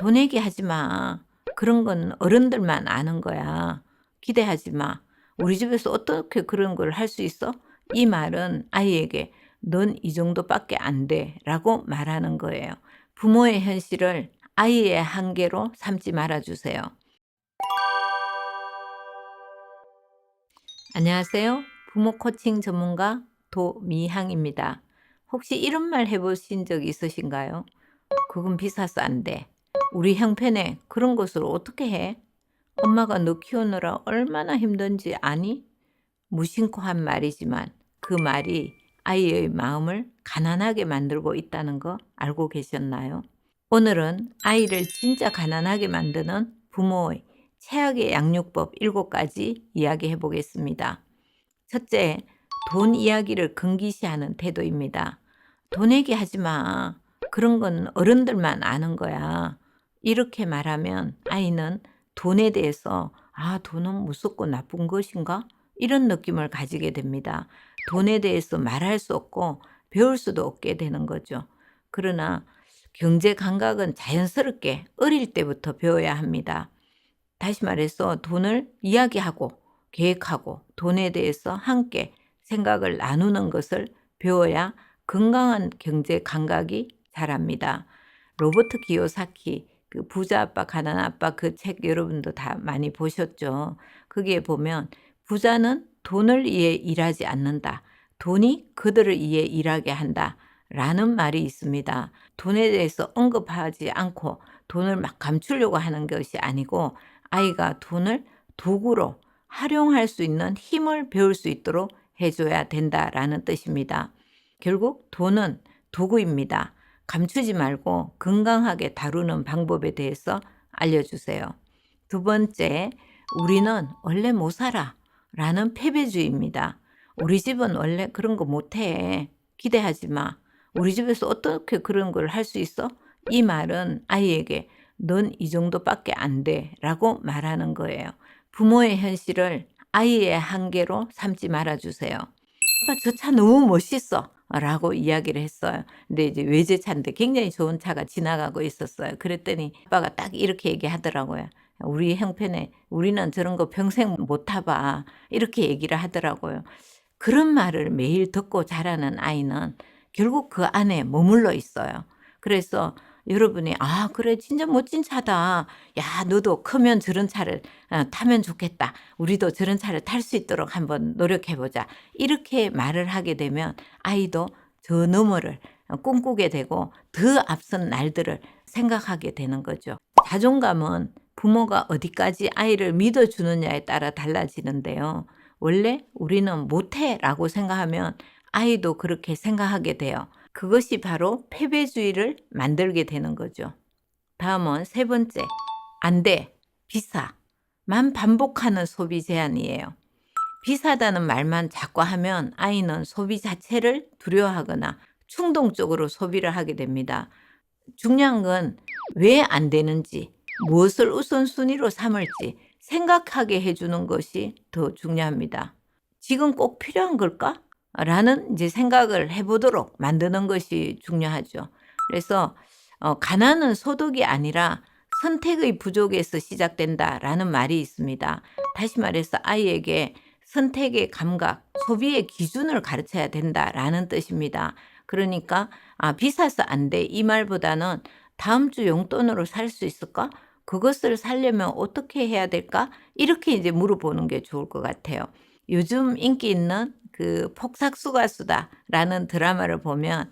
돈 얘기하지 마. 그런 건 어른들만 아는 거야. 기대하지 마. 우리 집에서 어떻게 그런 걸 할 수 있어? 이 말은 아이에게 넌 이 정도밖에 안 돼 라고 말하는 거예요. 부모의 현실을 아이의 한계로 삼지 말아주세요. 안녕하세요. 부모 코칭 전문가 도미향입니다. 혹시 이런 말 해보신 적 있으신가요? 그건 비싸서 안 돼. 우리 형편에 그런 것을 어떻게 해? 엄마가 너 키우느라 얼마나 힘든지 아니? 무심코 한 말이지만 그 말이 아이의 마음을 가난하게 만들고 있다는 거 알고 계셨나요? 오늘은 아이를 진짜 가난하게 만드는 부모의 최악의 양육법 7가지 이야기해 보겠습니다. 첫째, 돈 이야기를 금기시하는 태도입니다. 돈 얘기하지 마. 그런 건 어른들만 아는 거야. 이렇게 말하면 아이는 돈에 대해서 돈은 무섭고 나쁜 것인가? 이런 느낌을 가지게 됩니다. 돈에 대해서 말할 수 없고 배울 수도 없게 되는 거죠. 그러나 경제 감각은 자연스럽게 어릴 때부터 배워야 합니다. 다시 말해서 돈을 이야기하고 계획하고 돈에 대해서 함께 생각을 나누는 것을 배워야 건강한 경제 감각이 자랍니다. 로버트 기요사키 그 부자 아빠 가난 아빠 그 책 여러분도 다 많이 보셨죠. 거기에 보면 부자는 돈을 위해 일하지 않는다. 돈이 그들을 위해 일하게 한다. 라는 말이 있습니다. 돈에 대해서 언급하지 않고 돈을 막 감추려고 하는 것이 아니고 아이가 돈을 도구로 활용할 수 있는 힘을 배울 수 있도록 해줘야 된다라는 뜻입니다. 결국 돈은 도구입니다. 감추지 말고 건강하게 다루는 방법에 대해서 알려주세요. 두 번째, 우리는 원래 못 살아 라는 패배주의입니다. 우리 집은 원래 그런 거 못해. 기대하지 마. 우리 집에서 어떻게 그런 걸 할 수 있어? 이 말은 아이에게 넌 이 정도밖에 안 돼 라고 말하는 거예요. 부모의 현실을 아이의 한계로 삼지 말아주세요. 아빠 저 차 너무 멋있어 라고 이야기를 했어요. 근데 이제 외제차인데 굉장히 좋은 차가 지나가고 있었어요. 그랬더니 아빠가 딱 이렇게 얘기하더라고요. 우리 형편에 우리는 저런 거 평생 못 타봐 이렇게 얘기를 하더라고요. 그런 말을 매일 듣고 자라는 아이는 결국 그 안에 머물러 있어요. 그래서 여러분이 그래 진짜 멋진 차다. 야 너도 크면 저런 차를 타면 좋겠다. 우리도 저런 차를 탈 수 있도록 한번 노력해 보자. 이렇게 말을 하게 되면 아이도 저 너머를 꿈꾸게 되고 더 앞선 날들을 생각하게 되는 거죠. 자존감은 부모가 어디까지 아이를 믿어주느냐에 따라 달라지는데요. 원래 우리는 못해라고 생각하면 아이도 그렇게 생각하게 돼요. 그것이 바로 패배주의를 만들게 되는 거죠. 다음은 세 번째, 안 돼, 비싸 만 반복하는 소비 제한이에요. 비싸다는 말만 자꾸 하면 아이는 소비 자체를 두려워하거나 충동적으로 소비를 하게 됩니다. 중요한 건 왜 안 되는지, 무엇을 우선순위로 삼을지 생각하게 해주는 것이 더 중요합니다. 지금 꼭 필요한 걸까? 라는 이제 생각을 해보도록 만드는 것이 중요하죠. 그래서 가난은 소득이 아니라 선택의 부족에서 시작된다라는 말이 있습니다. 다시 말해서 아이에게 선택의 감각, 소비의 기준을 가르쳐야 된다라는 뜻입니다. 그러니까 비싸서 안 돼 이 말보다는 다음 주 용돈으로 살 수 있을까? 그것을 살려면 어떻게 해야 될까? 이렇게 이제 물어보는 게 좋을 것 같아요. 요즘 인기 있는 그 폭삭수가수다라는 드라마를 보면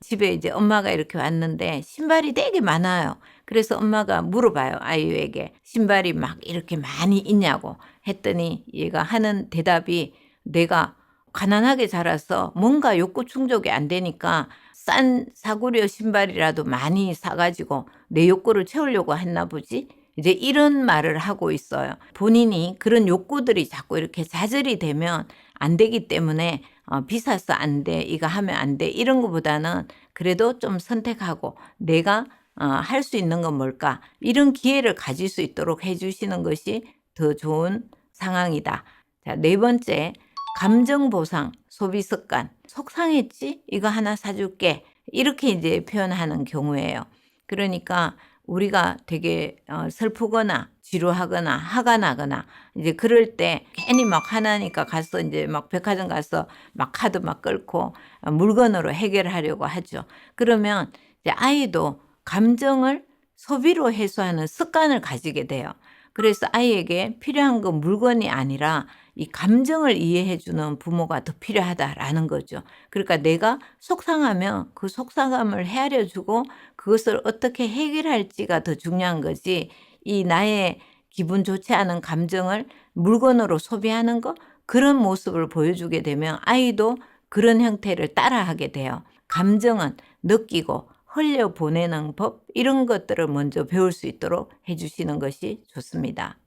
집에 이제 엄마가 이렇게 왔는데 신발이 되게 많아요. 그래서 엄마가 물어봐요. 아이에게 신발이 막 이렇게 많이 있냐고 했더니 얘가 하는 대답이 내가 가난하게 자라서 뭔가 욕구 충족이 안 되니까 싼 사구려 신발이라도 많이 사가지고 내 욕구를 채우려고 했나 보지? 이제 이런 말을 하고 있어요. 본인이 그런 욕구들이 자꾸 이렇게 자절이 되면 안 되기 때문에 비싸서 안 돼, 이거 하면 안 돼 이런 것보다는 그래도 좀 선택하고 내가 할 수 있는 건 뭘까? 이런 기회를 가질 수 있도록 해주시는 것이 더 좋은 상황이다. 자, 네 번째, 감정 보상, 소비 습관. 속상했지? 이거 하나 사줄게. 이렇게 이제 표현하는 경우예요. 그러니까 우리가 되게 슬프거나 지루하거나 화가 나거나 이제 그럴 때 괜히 막 화나니까 가서 이제 막 백화점 가서 막 카드 막 끌고 물건으로 해결하려고 하죠. 그러면 이제 아이도 감정을 소비로 해소하는 습관을 가지게 돼요. 그래서 아이에게 필요한 건 물건이 아니라 이 감정을 이해해 주는 부모가 더 필요하다라는 거죠. 그러니까 내가 속상하면 그 속상함을 헤아려 주고 그것을 어떻게 해결할지가 더 중요한 거지, 이 나의 기분 좋지 않은 감정을 물건으로 소비하는 거, 그런 모습을 보여주게 되면 아이도 그런 형태를 따라하게 돼요. 감정은 느끼고 흘려보내는 법, 이런 것들을 먼저 배울 수 있도록 해 주시는 것이 좋습니다.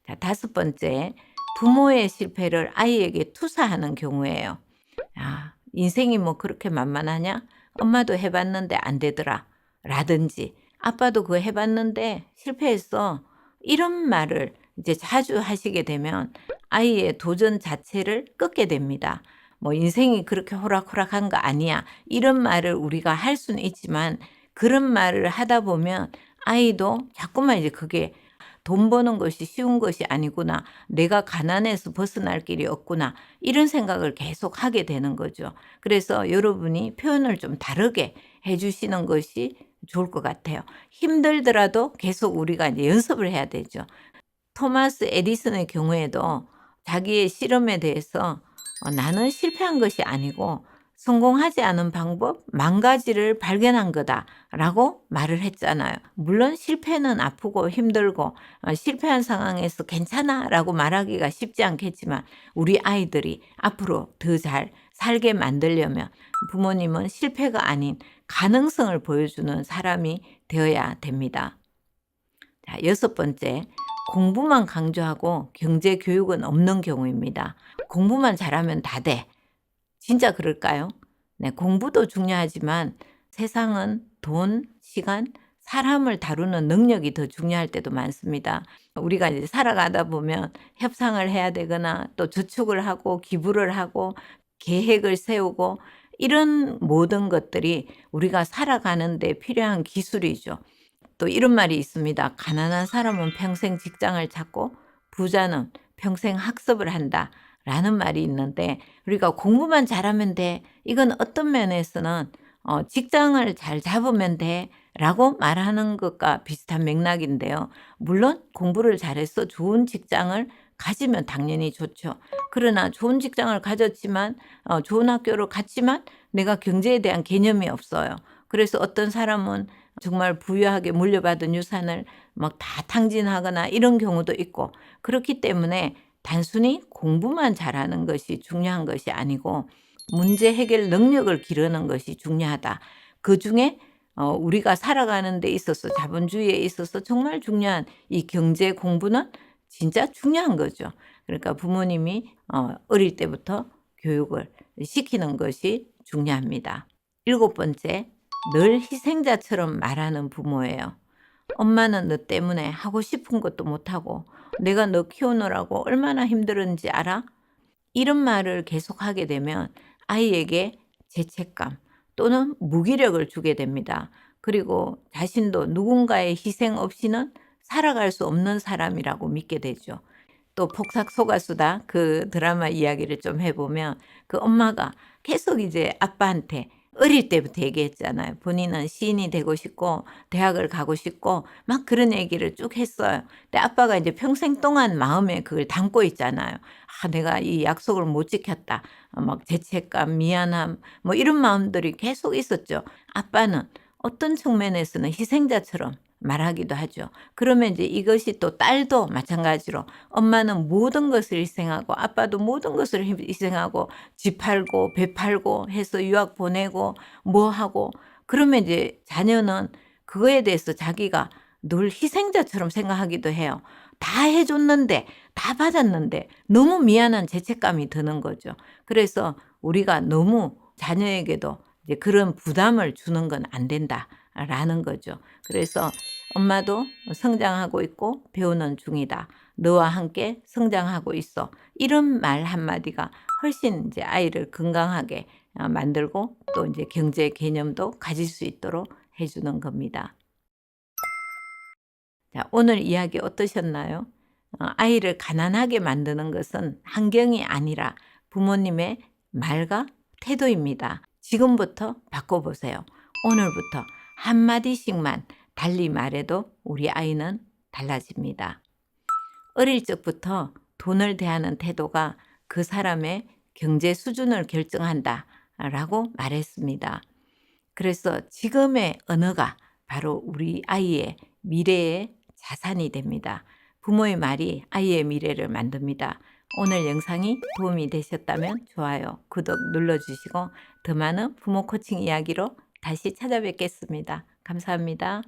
자, 다섯 번째, 부모의 실패를 아이에게 투사하는 경우예요. 아, 인생이 뭐 그렇게 만만하냐? 엄마도 해봤는데 안 되더라. 라든지, 아빠도 그거 해봤는데 실패했어. 이런 말을 이제 자주 하시게 되면 아이의 도전 자체를 끊게 됩니다. 뭐 인생이 그렇게 호락호락한 거 아니야. 이런 말을 우리가 할 수는 있지만 그런 말을 하다 보면 아이도 자꾸만 이제 그게 돈 버는 것이 쉬운 것이 아니구나. 내가 가난해서 벗어날 길이 없구나. 이런 생각을 계속 하게 되는 거죠. 그래서 여러분이 표현을 좀 다르게 해 주시는 것이 좋을 것 같아요. 힘들더라도 계속 우리가 이제 연습을 해야 되죠. 토마스 에디슨의 경우에도 자기의 실험에 대해서 나는 실패한 것이 아니고 성공하지 않은 방법 만 가지를 발견한 거다라고 말을 했잖아요. 물론 실패는 아프고 힘들고 실패한 상황에서 괜찮아라고 말하기가 쉽지 않겠지만 우리 아이들이 앞으로 더 잘 살게 만들려면 부모님은 실패가 아닌 가능성을 보여주는 사람이 되어야 됩니다. 자, 여섯 번째, 공부만 강조하고 경제 교육은 없는 경우입니다. 공부만 잘하면 다 돼. 진짜 그럴까요? 네, 공부도 중요하지만 세상은 돈, 시간, 사람을 다루는 능력이 더 중요할 때도 많습니다. 우리가 이제 살아가다 보면 협상을 해야 되거나 또 저축을 하고 기부를 하고 계획을 세우고, 이런 모든 것들이 우리가 살아가는 데 필요한 기술이죠. 또 이런 말이 있습니다. 가난한 사람은 평생 직장을 찾고 부자는 평생 학습을 한다 라는 말이 있는데, 우리가 공부만 잘하면 돼, 이건 어떤 면에서는 직장을 잘 잡으면 돼 라고 말하는 것과 비슷한 맥락인데요. 물론 공부를 잘해서 좋은 직장을 가지면 당연히 좋죠. 그러나 좋은 직장을 가졌지만 좋은 학교를 갔지만 내가 경제에 대한 개념이 없어요. 그래서 어떤 사람은 정말 부유하게 물려받은 유산을 막 다 탕진하거나 이런 경우도 있고, 그렇기 때문에 단순히 공부만 잘하는 것이 중요한 것이 아니고 문제 해결 능력을 기르는 것이 중요하다. 그중에 우리가 살아가는 데 있어서, 자본주의에 있어서 정말 중요한 이 경제 공부는 진짜 중요한 거죠. 그러니까 부모님이 어릴 때부터 교육을 시키는 것이 중요합니다. 일곱 번째, 늘 희생자처럼 말하는 부모예요. 엄마는 너 때문에 하고 싶은 것도 못하고 내가 너 키우느라고 얼마나 힘들었는지 알아? 이런 말을 계속하게 되면 아이에게 죄책감 또는 무기력을 주게 됩니다. 그리고 자신도 누군가의 희생 없이는 살아갈 수 없는 사람이라고 믿게 되죠. 또 폭삭 속았수다, 그 드라마 이야기를 좀 해보면 그 엄마가 계속 이제 아빠한테 어릴 때부터 얘기했잖아요. 본인은 시인이 되고 싶고 대학을 가고 싶고 막 그런 얘기를 쭉 했어요. 근데 아빠가 이제 평생 동안 마음에 그걸 담고 있잖아요. 아, 내가 이 약속을 못 지켰다. 막 죄책감, 미안함, 뭐 이런 마음들이 계속 있었죠. 아빠는 어떤 측면에서는 희생자처럼 말하기도 하죠. 그러면 이제 이것이 또 딸도 마찬가지로 엄마는 모든 것을 희생하고 아빠도 모든 것을 희생하고 집 팔고 배 팔고 해서 유학 보내고 뭐 하고, 그러면 이제 자녀는 그거에 대해서 자기가 늘 희생자처럼 생각하기도 해요. 다 해줬는데, 다 받았는데 너무 미안한 죄책감이 드는 거죠. 그래서 우리가 너무 자녀에게도 이제 그런 부담을 주는 건 안 된다라는 거죠. 그래서 엄마도 성장하고 있고 배우는 중이다. 너와 함께 성장하고 있어. 이런 말 한마디가 훨씬 이제 아이를 건강하게 만들고 또 이제 경제 개념도 가질 수 있도록 해 주는 겁니다. 자, 오늘 이야기 어떠셨나요? 아이를 가난하게 만드는 것은 환경이 아니라 부모님의 말과 태도입니다. 지금부터 바꿔보세요. 오늘부터 한마디씩만 달리 말해도 우리 아이는 달라집니다. 어릴 적부터 돈을 대하는 태도가 그 사람의 경제 수준을 결정한다 라고 말했습니다. 그래서 지금의 언어가 바로 우리 아이의 미래의 자산이 됩니다. 부모의 말이 아이의 미래를 만듭니다. 오늘 영상이 도움이 되셨다면 좋아요, 구독 눌러주시고 더 많은 부모 코칭 이야기로 다시 찾아뵙겠습니다. 감사합니다.